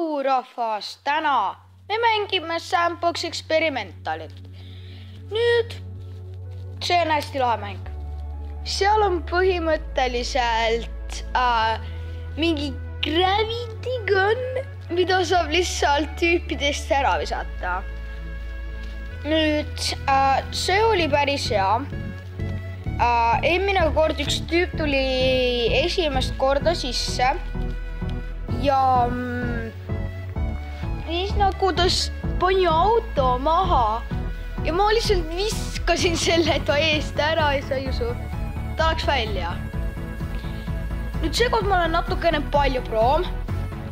rahvas, täna me mängime Sandbox Experimentalit. Nüüd, see on hästi lahe mäng. Seal on põhimõtteliselt mingi gravity gun, mida saab lihtsalt tüüpidest ära visata. Nüüd, see oli päris hea. Eelmine kord üks tüüp tuli esimest korda sisse ja siis nagu ta pani auto maha ja ma lihtsalt viskasin selle ta eest ära ja sa ei usu, ta läks välja. Nüüd seekord ma olen natukene palju proom,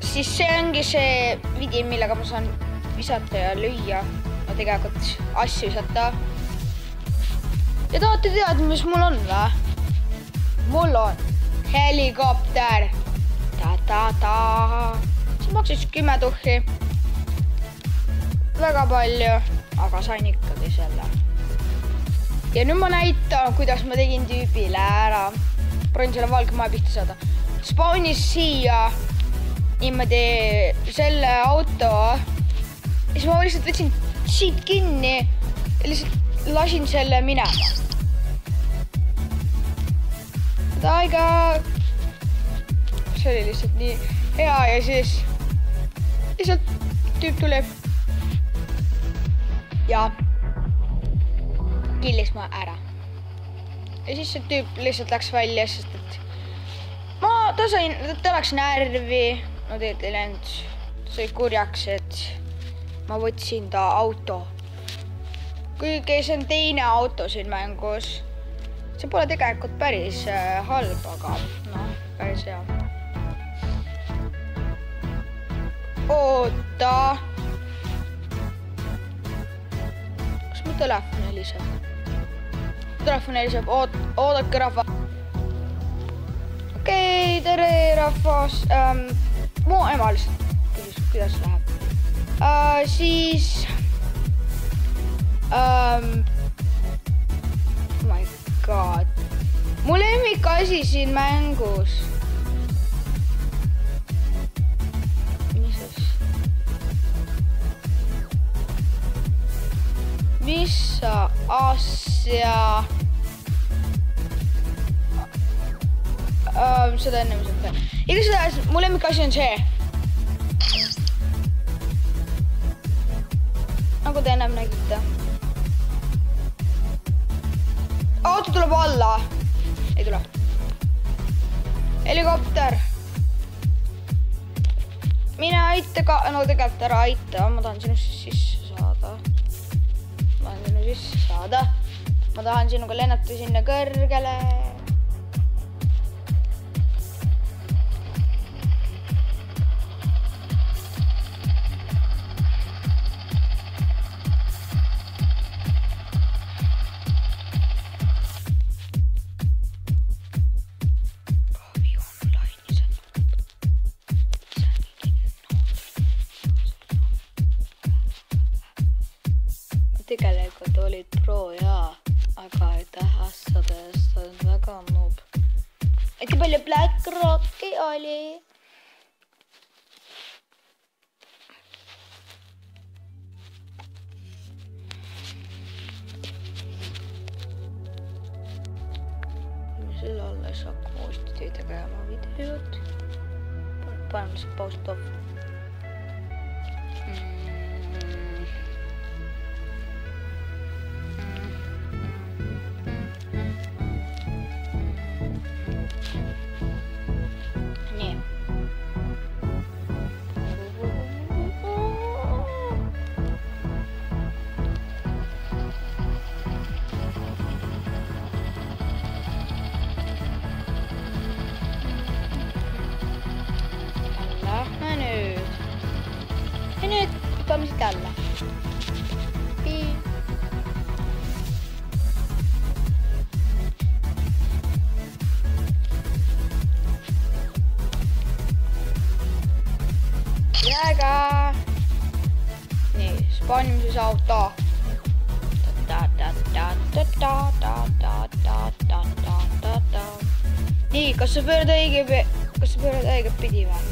siis see ongi see vidin, millega ma saan visata ja lüüa, no tegelikult asju visata. Ja tahate teada, mis mul on või? Mul on helikopter. See maksis 10 tuhhi. Väga palju, aga sain ikkagi selle. Ja nüüd ma näitan, kuidas ma tegin tüübile ära. Proovin selle valge maja pihta saada. Spawnis siia niimoodi selle auto. Ja siis ma lihtsalt võtsin siit kinni ja lihtsalt lasin selle minema. Taiga. See oli lihtsalt nii hea ja siis lihtsalt tüüp tuli ja killis ma ära. Ja siis see tüüp lihtsalt läks välja, sest et ta läks närvi, no tegelikult ei läinud, ta sai kurjaks, et ma võtsin ta auto. Kuigi see on teine auto siin mängus. See pole tegelikult päris halb, aga noh, päris hea. Oota. Kas mu telefon heliseb? Telefon heliseb, oodake rahva. Okei, tere rahvas. Mu ema lihtsalt küsis, kuidas läheb. Siis oh my god. Mu lemmikasi siin mängus. Mis asja? Seda enne mis on. Igatahes mu lemmikasi on see. Nagu te ennem nägite. Auto tuleb alla. Ei tule. Helikopter. Mine aita ka, no tegelikult ära aita. Ma tahan sinust sisse saada. Ma tahan sinuga lennata sinna kõrgele. Tegelikult olid pro jaa, aga aitäh asjadest, see on väga noob. Äkki palju Black Rocki oli? Selle alla saab uuesti töö tegema videot. Paneme see post off. Ja nüüd võtame siit alla. Jääga. Nii, spaanimises auto. Nii, kas sa pöörad õiget pidi või?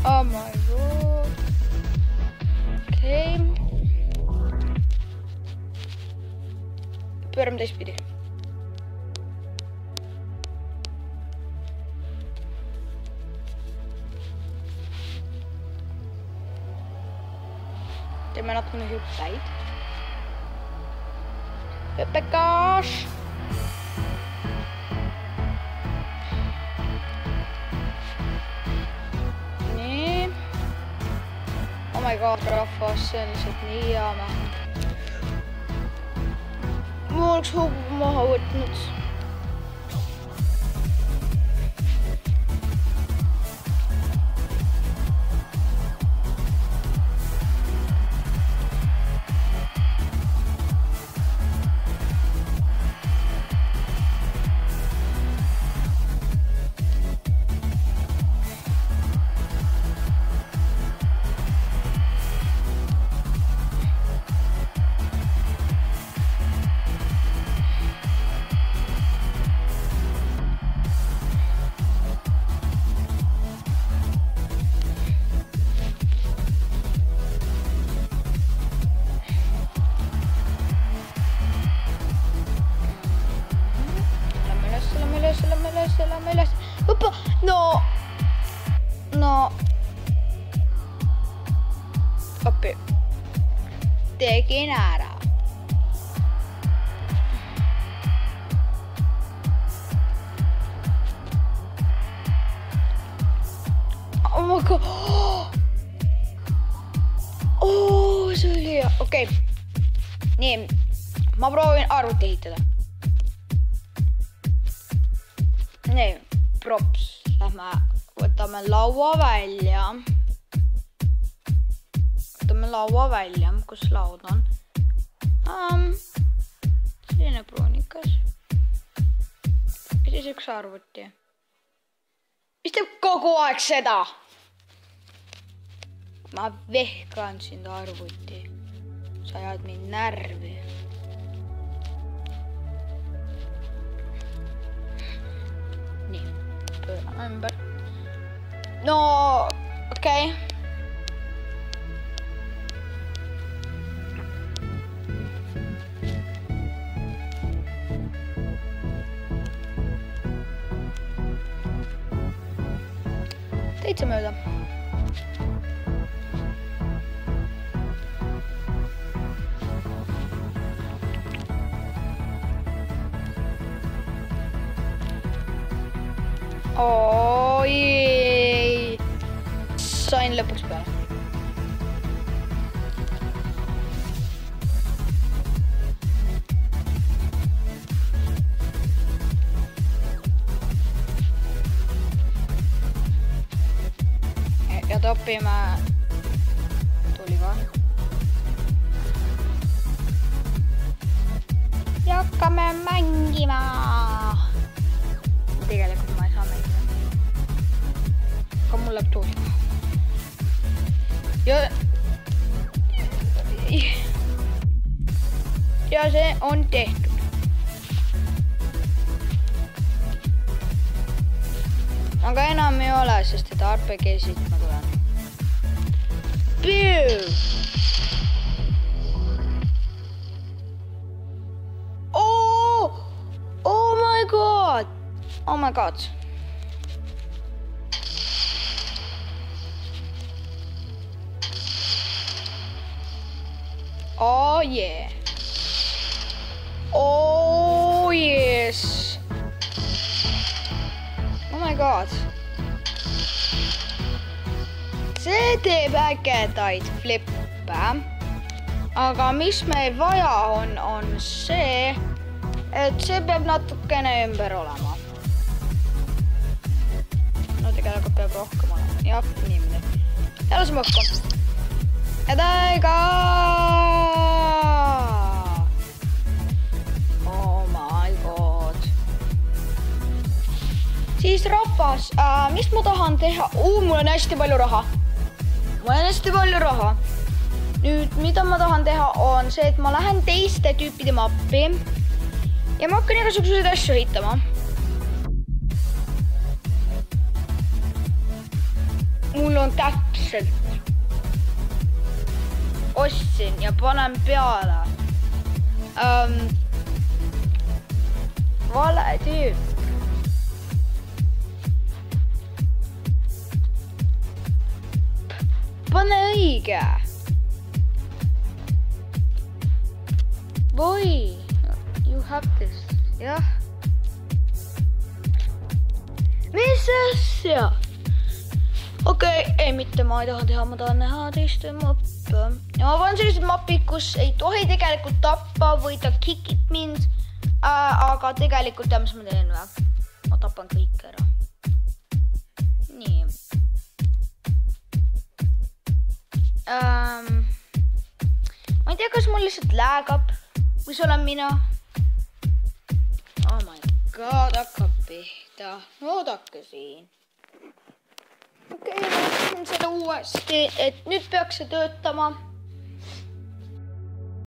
Oh my god. Okei. Pöörame teistpidi. Teeme natukene hüppeid. Hüppekas. Nii. Oh my god, rahvas, see on lihtsalt nii hea mäng. Ma oleks hoogu maha võtnud. Lähme üles. Hoppa! No. Appi. Tegin ära. Oh my god. Oh, see oli hea. Okei. Nii, ma proovin arvuti ehitada. Nii, props. Lähme, võtame laua välja. Kus laud on? Selline pruunikas. Ja siis üks arvuti. Mis teeb kogu aeg seda? Ma vehkan sind arvuti. Sa ajad mind närvi. Nii, pöörame ümber. No, okei. Täitsa mööda. Oi! Sain lõpuks peale. Ja topime tuli ka. Ja hakkame mängima. Tegelikult ma ei saa mängida. Aga mul läheb tuli. Ja see on tehtud. Aga enam ei ole, sest et RPG-sid ma tulen. Oh my god! Oh my god! Oh yeah! Oh yes! Oh my god! See teeb ägedaid flippe. Aga mis meil vaja on see, et see peab natukene ümber olema. No tegelikult peab rohkem olema. Jah, niimoodi. Ja laseme õhku. Ja täiega! Oh my god. Siis rahvas, mis ma tahan teha? Mul on hästi palju raha. Nüüd, mida ma tahan teha, on see, et ma lähen teiste tüüpide mappi ja ma hakkan igasuguseid asju ehitama. mul on täpselt. Ostsin ja panen peale. Vale tüüp. Pane õige. Boy, you have this. Jah. Mis asja? Okei, ei mitte ma ei taha teha, ma tahan näha teiste mappe. Ja ma panen sellised mapid, kus ei tohi tegelikult tappa või ta kikib mind. Aga tegelikult mis ma teen või? Ma tapan kõik ära. Nii. Ma ei tea, kas mul lihtsalt lagab või see olen mina. Oh my god, hakkab pihta. Oodake siin. Okei, ma ütlen selle uuesti, et nüüd peaks see töötama.